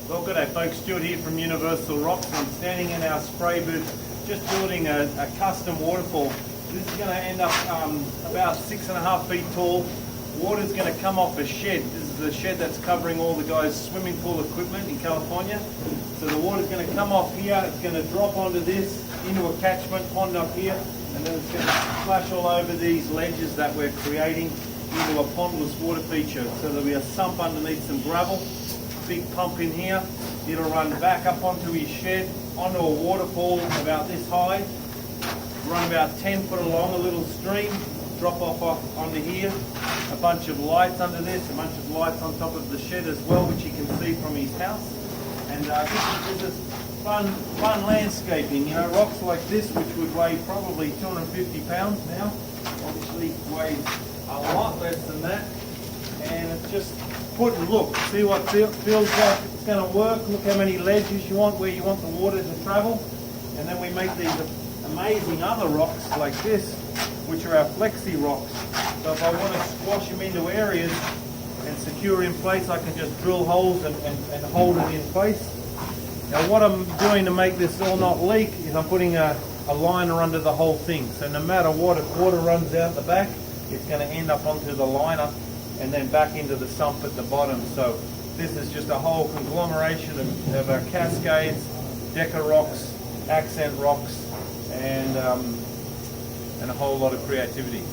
Well, good day folks, Stuart here from Universal Rocks. I'm standing in our spray booth just building a custom waterfall. This is going to end up about 6.5 feet tall. Water's going to come off a shed. This is the shed that's covering all the guys' swimming pool equipment in California. So the water's going to come off here, it's going to drop onto this, into a catchment pond up here, and then it's going to splash all over these ledges that we're creating into a pondless water feature. So there'll be a sump underneath some gravel, big pump in here. It'll run back up onto his shed, onto a waterfall about this high, run about 10 foot along, a little stream, drop off onto here, a bunch of lights under this, a bunch of lights on top of the shed as well, which you can see from his house. And this is fun landscaping. You know, rocks like this, which would weigh probably 250 pounds now, obviously weighs a lot less than that. And it's just put and look, see what feels like it's going to work. Look how many ledges you want, where you want the water to travel. And then we make these amazing other rocks like this, which are our flexi rocks. So if I want to squash them into areas and secure in place, I can just drill holes and hold it in place. Now what I'm doing to make this all not leak is I'm putting a liner under the whole thing. So no matter what, if water runs out the back, it's going to end up onto the liner and then back into the sump at the bottom. So this is just a whole conglomeration of our cascades, deca rocks, accent rocks, and a whole lot of creativity.